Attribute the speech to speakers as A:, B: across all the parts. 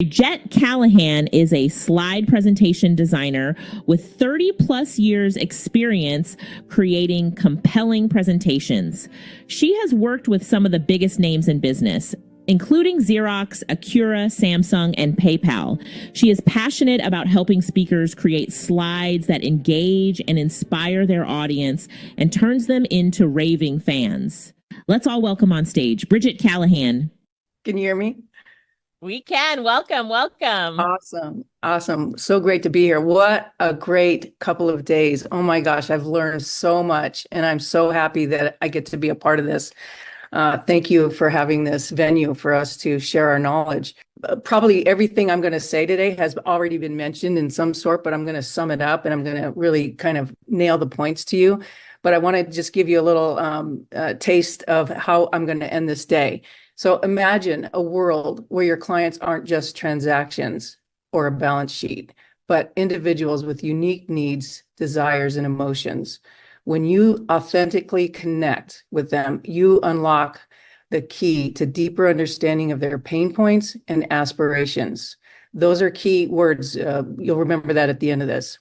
A: Jet Callahan is a slide presentation designer with 30 plus years experience creating compelling presentations. She has worked with some of the biggest names in business, including Xerox, Acura, Samsung, and PayPal. She is passionate about helping speakers create slides that engage and inspire their audience and turns them into raving fans. Let's all welcome on stage Bridget Callahan.
B: Can you hear me?
A: We can. Welcome, welcome.
B: Awesome. Awesome. So great to be here. What a great couple of days. Oh my gosh, I've learned so much and I'm so happy that I get to be a part of this. Thank you for having this venue for us to share our knowledge. Probably everything I'm going to say today has already been mentioned in some sort, but I'm going to sum it up and I'm going to really kind of nail the points to you. But I want to just give you a little taste of how I'm going to end this day. So imagine a world where your clients aren't just transactions or a balance sheet, but individuals with unique needs, desires, and emotions. When you authentically connect with them, you unlock the key to deeper understanding of their pain points and aspirations. Those are key words. You'll remember that at the end of this.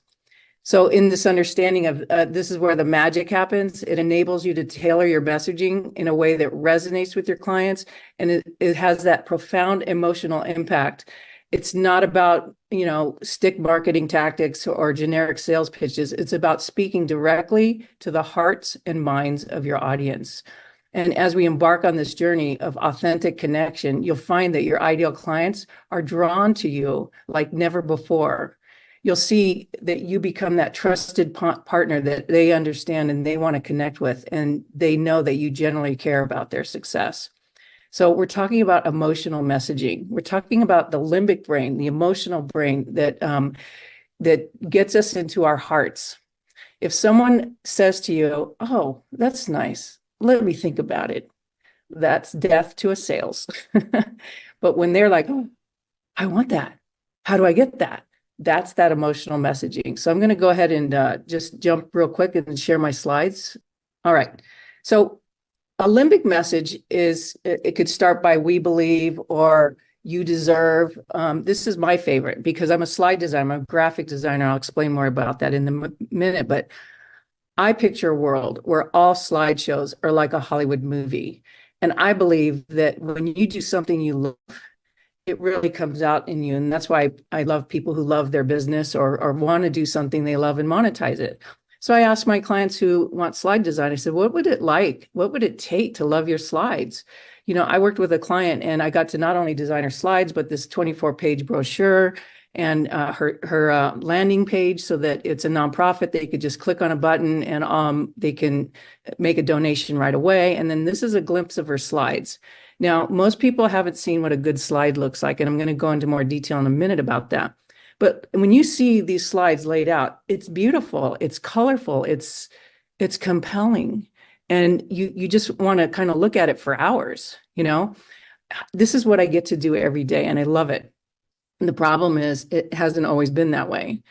B: So in this understanding of this is where the magic happens. It enables you to tailor your messaging in a way that resonates with your clients, and it has that profound emotional impact. It's not about, stick marketing tactics or generic sales pitches. It's about speaking directly to the hearts and minds of your audience. And as we embark on this journey of authentic connection, you'll find that your ideal clients are drawn to you like never before. You'll see that you become that trusted partner that they understand and they want to connect with, and they know that you generally care about their success. So we're talking about emotional messaging. We're talking about the limbic brain, the emotional brain that gets us into our hearts. If someone says to you, "Oh, that's nice. Let me think about it," that's death to a sales. But when they're like, "Oh, I want that. How do I get that?" That's that emotional messaging. So I'm going to go ahead and just jump real quick and share my slides. All right. So a limbic message it could start by "we believe" or "you deserve." This is my favorite because I'm a slide designer, I'm a graphic designer. I'll explain more about that in a minute. But I picture a world where all slideshows are like a Hollywood movie. And I believe that when you do something you love, it really comes out in you. And that's why I love people who love their business or want to do something they love and monetize it. So I asked my clients who want slide design, I said, what would it like? What would it take to love your slides? I worked with a client and I got to not only design her slides, but this 24-page brochure and her landing page so that it's a nonprofit. They could just click on a button and they can make a donation right away. And then this is a glimpse of her slides. Now, most people haven't seen what a good slide looks like, and I'm going to go into more detail in a minute about that. But when you see these slides laid out, it's beautiful, it's colorful, it's compelling, and you just want to kind of look at it for hours. This is what I get to do every day, and I love it. And the problem is, it hasn't always been that way.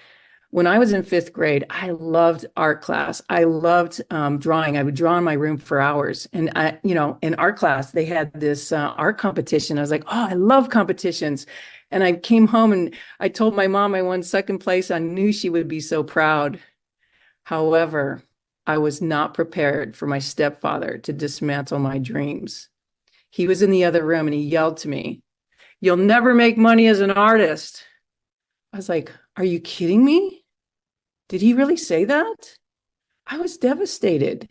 B: When I was in fifth grade, I loved art class. I loved drawing. I would draw in my room for hours. And in art class, they had this art competition. I was like, oh, I love competitions. And I came home and I told my mom I won second place. I knew she would be so proud. However, I was not prepared for my stepfather to dismantle my dreams. He was in the other room and he yelled to me, "You'll never make money as an artist." I was like, are you kidding me? Did he really say that? I was devastated.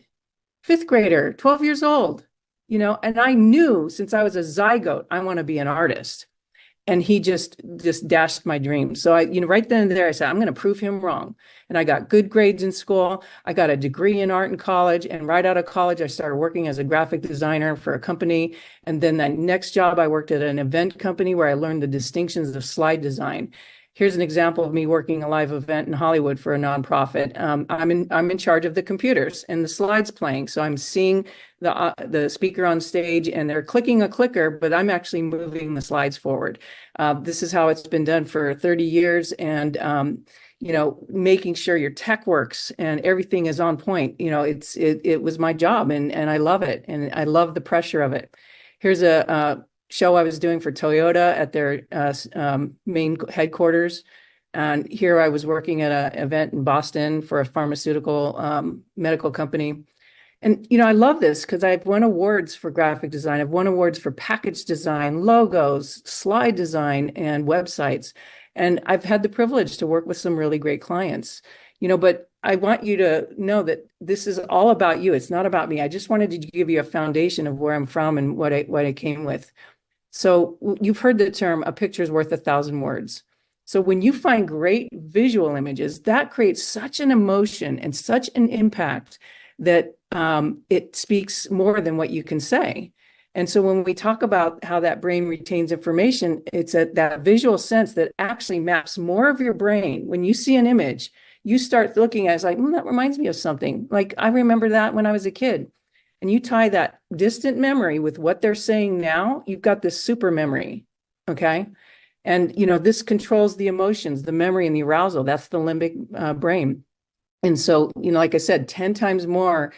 B: Fifth grader, 12 years old, and I knew since I was a zygote, I want to be an artist. And he just dashed my dreams. So right then and there, I said, I'm going to prove him wrong. And I got good grades in school. I got a degree in art in college. And right out of college, I started working as a graphic designer for a company. And then that next job, I worked at an event company where I learned the distinctions of slide design. Here's an example of me working a live event in Hollywood for a nonprofit. I'm in charge of the computers and the slides playing. So I'm seeing the speaker on stage and they're clicking a clicker, but I'm actually moving the slides forward. This is how it's been done for 30 years. And making sure your tech works and everything is on point. It was my job and I love it. And I love the pressure of it. Here's show I was doing for Toyota at their main headquarters. And here I was working at an event in Boston for a pharmaceutical medical company. And, I love this because I've won awards for graphic design. I've won awards for package design, logos, slide design, and websites. And I've had the privilege to work with some really great clients, but I want you to know that this is all about you. It's not about me. I just wanted to give you a foundation of where I'm from and what I came with. So you've heard the term, a picture is worth 1,000 words. So when you find great visual images, that creates such an emotion and such an impact that it speaks more than what you can say. And so when we talk about how that brain retains information, it's that visual sense that actually maps more of your brain. When you see an image, you start looking at it, it's like, that reminds me of something. Like, I remember that when I was a kid. And you tie that distant memory with what they're saying now, you've got this super memory, okay? And, this controls the emotions, the memory, and the arousal. That's the limbic brain. And so, like I said, 10 times more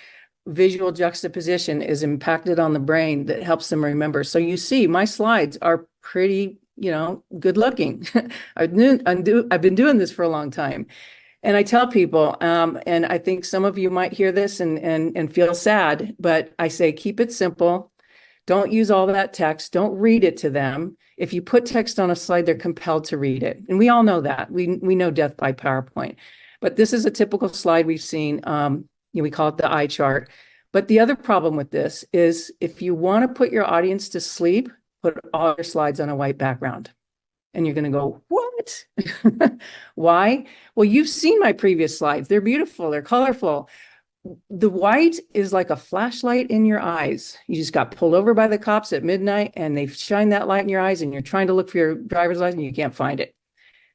B: visual juxtaposition is impacted on the brain that helps them remember. So you see, my slides are pretty, good looking. I've been doing this for a long time. And I tell people, and I think some of you might hear this and feel sad, but I say, keep it simple. Don't use all that text. Don't read it to them. If you put text on a slide, they're compelled to read it. And we all know that. We know death by PowerPoint. But this is a typical slide we've seen. We call it the eye chart. But the other problem with this is if you want to put your audience to sleep, put all your slides on a white background. And you're going to go, what? Why? Well, you've seen my previous slides. They're beautiful. They're colorful. The white is like a flashlight in your eyes. You just got pulled over by the cops at midnight and they shine that light in your eyes and you're trying to look for your driver's license and you can't find it.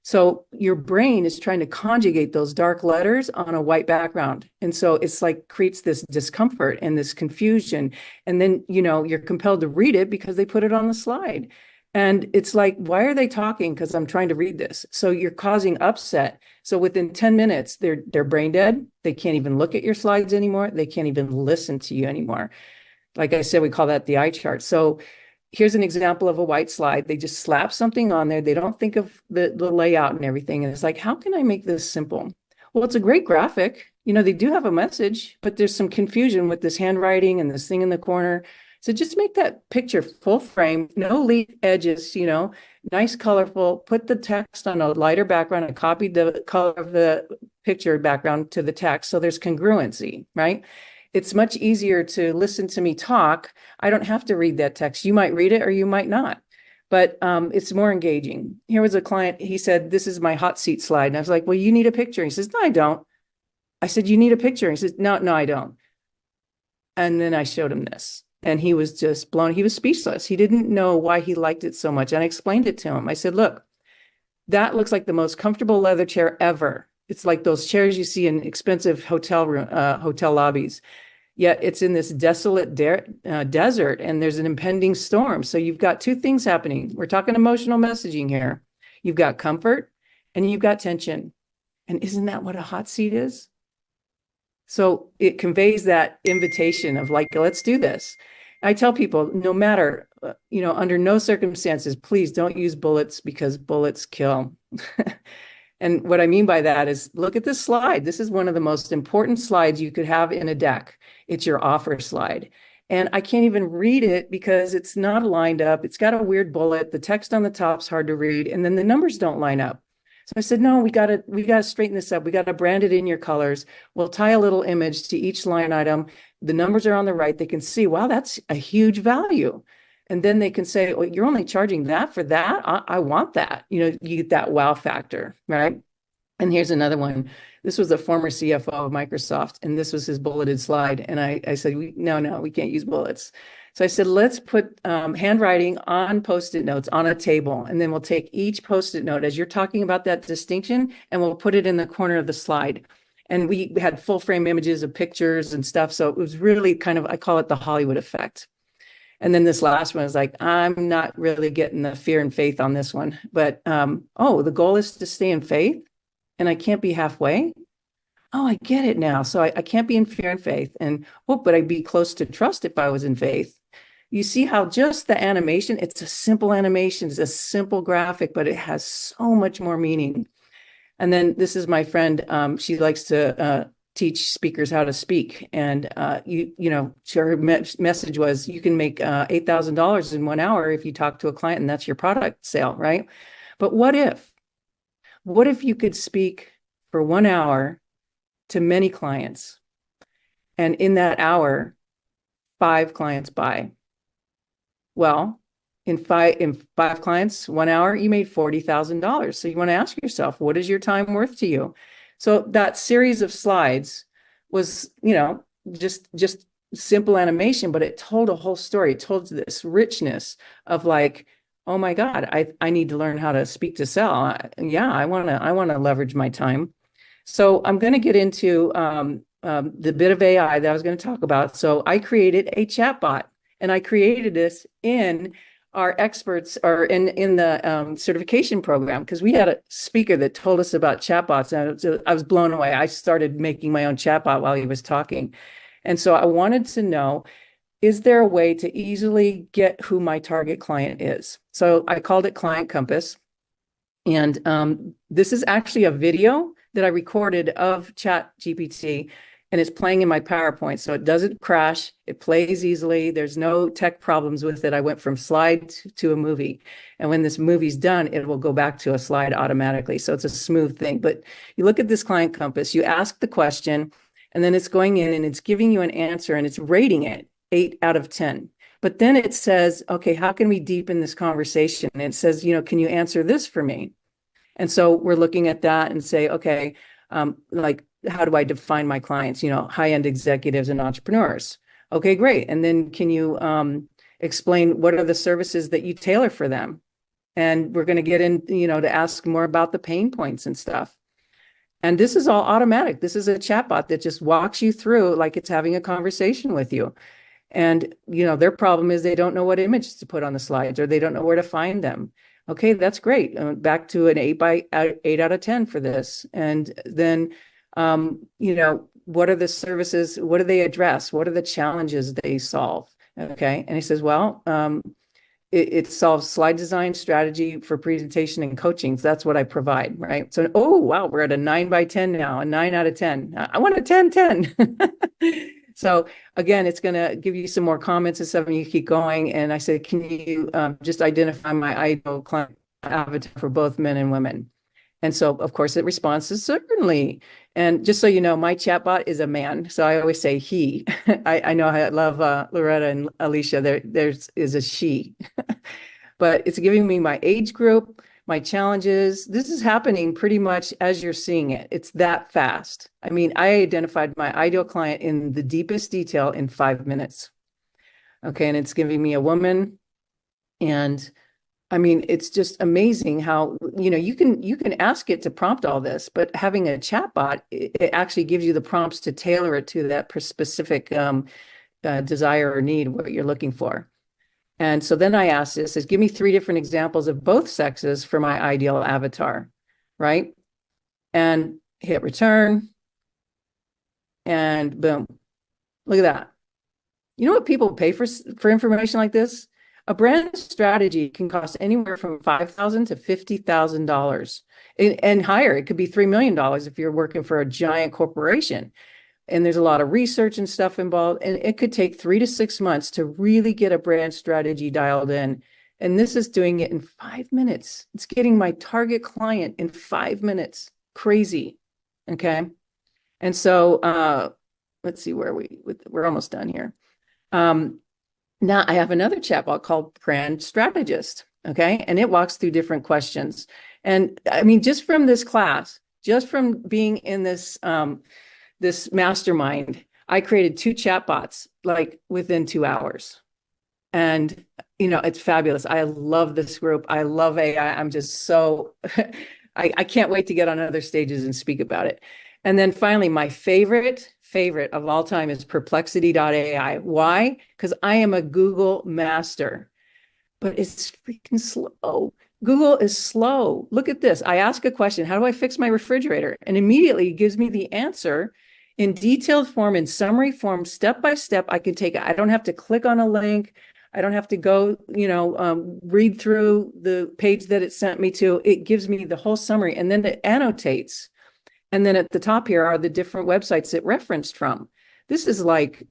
B: So your brain is trying to conjugate those dark letters on a white background. And so it's like creates this discomfort and this confusion. And then, you're compelled to read it because they put it on the slide. And it's like, why are they talking? Because I'm trying to read this. So you're causing upset. So within 10 minutes, they're brain dead. They can't even look at your slides anymore. They can't even listen to you anymore. Like I said, we call that the eye chart. So here's an example of a white slide. They just slap something on there. They don't think of the layout and everything. And it's like, how can I make this simple? Well, it's a great graphic. They do have a message, but there's some confusion with this handwriting and this thing in the corner. So just make that picture full frame, no lead edges, nice, colorful, put the text on a lighter background and copy the color of the picture background to the text. So there's congruency, right? It's much easier to listen to me talk. I don't have to read that text. You might read it or you might not, but it's more engaging. Here was a client, he said, this is my hot seat slide. And I was like, well, you need a picture. He says, no, I don't. I said, you need a picture. He says, no, I don't. And then I showed him this. And he was just blown. He was speechless. He didn't know why he liked it so much. And I explained it to him. I said, look, that looks like the most comfortable leather chair ever. It's like those chairs you see in expensive hotel lobbies. Yet it's in this desolate desert and there's an impending storm. So you've got two things happening. We're talking emotional messaging here. You've got comfort and you've got tension. And isn't that what a hot seat is? So it conveys that invitation of like, let's do this. I tell people, no matter, under no circumstances, please don't use bullets because bullets kill. And what I mean by that is, look at this slide. This is one of the most important slides you could have in a deck. It's your offer slide. And I can't even read it because it's not lined up. It's got a weird bullet. The text on the top's hard to read. And then the numbers don't line up. So I said, no, we got to straighten this up. We got to brand it in your colors. We'll tie a little image to each line item. The numbers are on the right. They can see, wow, that's a huge value. And then they can say, well, you're only charging that for that? I want that. You get that wow factor, right? And here's another one. This was a former CFO of Microsoft, and this was his bulleted slide. And I said, no, we can't use bullets. So I said, let's put handwriting on Post-it notes on a table, and then we'll take each Post-it note as you're talking about that distinction, and we'll put it in the corner of the slide. And we had full frame images of pictures and stuff. So it was really kind of, I call it the Hollywood effect. And then this last one is like, I'm not really getting the fear and faith on this one. But, the goal is to stay in faith, and I can't be halfway. Oh, I get it now. So I can't be in fear and faith. And, but I'd be close to trust if I was in faith. you see how just the animation, it's a simple animation, it's a simple graphic, but it has so much more meaning. And then this is my friend. She likes to teach speakers how to speak. And her message was, you can make $8,000 in 1 hour if you talk to a client and that's your product sale, right? But what if you could speak for 1 hour to many clients, and in that hour, 5 clients buy? Well, in five clients, 1 hour, you made $40,000. So you want to ask yourself, what is your time worth to you? So that series of slides was, just simple animation, but it told a whole story. It told this richness of like, oh my God, I need to learn how to speak to sell. I want to leverage my time. So I'm going to get into the bit of AI that I was going to talk about. So I created a chatbot, and I created this in our experts, or in the certification program, because we had a speaker that told us about chatbots, and I was blown away. I started making my own chatbot while he was talking. And so I wanted to know, is there a way to easily get who my target client is? So I called it Client Compass. And this is actually a video that I recorded of ChatGPT, and it's playing in my PowerPoint. So it doesn't crash. It plays easily. There's no tech problems with it. I went from slide to a movie. And when this movie's done, it will go back to a slide automatically. So it's a smooth thing. But you look at this Client Compass, you ask the question, and then it's going in and it's giving you an answer, and it's rating it 8 out of 10. But then it says, okay, how can we deepen this conversation? And it says, can you answer this for me? And so we're looking at that and say, okay, like, how do I define my clients? High-end executives and entrepreneurs. Okay, great. And then can you explain what are the services that you tailor for them? And we're going to get in, to ask more about the pain points and stuff. And this is all automatic. This is a chatbot that just walks you through like it's having a conversation with you. And, their problem is they don't know what images to put on the slides, or they don't know where to find them. Okay, that's great. Back to an 8 out of 10 for this. And then, what are the services? What do they address? What are the challenges they solve? Okay. And he says, well, it solves slide design, strategy for presentation, and coaching. So that's what I provide, right? So, oh, wow, we're at a 9 by 10 now, a 9 out of 10. I want a 10. So again, it's going to give you some more comments and stuff, and you keep going. And I said, can you just identify my ideal client avatar for both men and women? And so, of course, it responds to certainly. And just so you know, my chatbot is a man. So I always say he. I know I love Loretta and Alicia. There's a she. But it's giving me my age group, my challenges. This is happening pretty much as you're seeing it. It's that fast. I mean, I identified my ideal client in the deepest detail in 5 minutes. Okay, and it's giving me a woman. And I mean, it's just amazing how, you can ask it to prompt all this, but having a chatbot, it actually gives you the prompts to tailor it to that specific desire or need, what you're looking for. And so then I asked this, give me 3 different examples of both sexes for my ideal avatar, right? And hit return, and boom, look at that. You know what people pay for information like this? A brand strategy can cost anywhere from $5,000 to $50,000 and higher. It could be $3 million if you're working for a giant corporation. And there's a lot of research and stuff involved. And it could take 3 to 6 months to really get a brand strategy dialed in. And this is doing it in 5 minutes. It's getting my target client in 5 minutes. Crazy. Okay. And so let's see where we're almost done here. Now I have another chatbot called Brand Strategist. Okay. And it walks through different questions. And I mean, just from this class, just from being in this, this mastermind, I created 2 chatbots like within 2 hours. And, it's fabulous. I love this group. I love AI. I'm just so, I can't wait to get on other stages and speak about it. And then finally, my favorite of all time is Perplexity.ai. Why? Because I am a Google master, but it's freaking slow. Google is slow. Look at this. I ask a question, how do I fix my refrigerator? And immediately it gives me the answer in detailed form, in summary form, step by step. I can take it. I don't have to click on a link. I don't have to go, read through the page that it sent me to. It gives me the whole summary, and then it annotates. And then at the top here are the different websites it referenced from. This is like,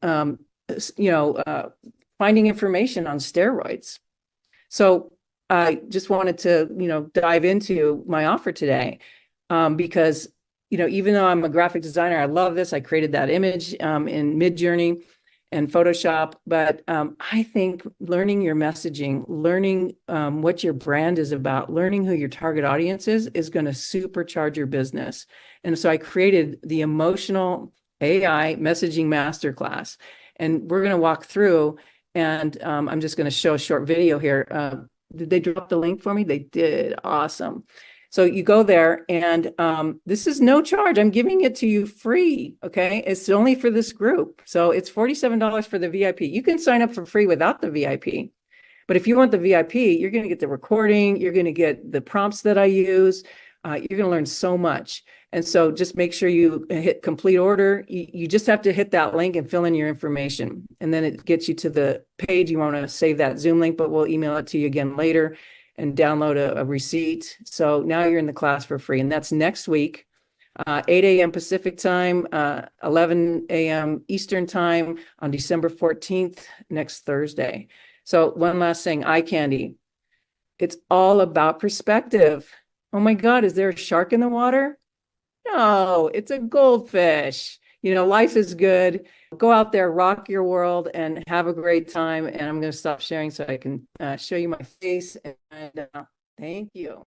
B: finding information on steroids. So I just wanted to, dive into my offer today, because, even though I'm a graphic designer, I love this. I created that image in Midjourney and Photoshop, but I think learning your messaging, learning what your brand is about, learning who your target audience is going to supercharge your business. And so I created the Emotional AI Messaging Masterclass, and we're going to walk through, and I'm just going to show a short video here. Did they drop the link for me? They did. Awesome. So you go there, and this is no charge. I'm giving it to you free. Okay. It's only for this group. So it's $47 for the VIP. You can sign up for free without the VIP. But if you want the VIP, you're going to get the recording. You're going to get the prompts that I use. You're going to learn so much. And so just make sure you hit complete order. You just have to hit that link and fill in your information. And then it gets you to the page. You want to save that Zoom link, but we'll email it to you again later, and download a receipt. So now you're in the class for free. And that's next week, 8 a.m. Pacific time, 11 a.m. Eastern time on December 14th, next Thursday. So one last thing, eye candy. It's all about perspective. Oh my God, is there a shark in the water? No, it's a goldfish. Life is good. Go out there, rock your world, and have a great time. And I'm going to stop sharing so I can show you my face. And thank you.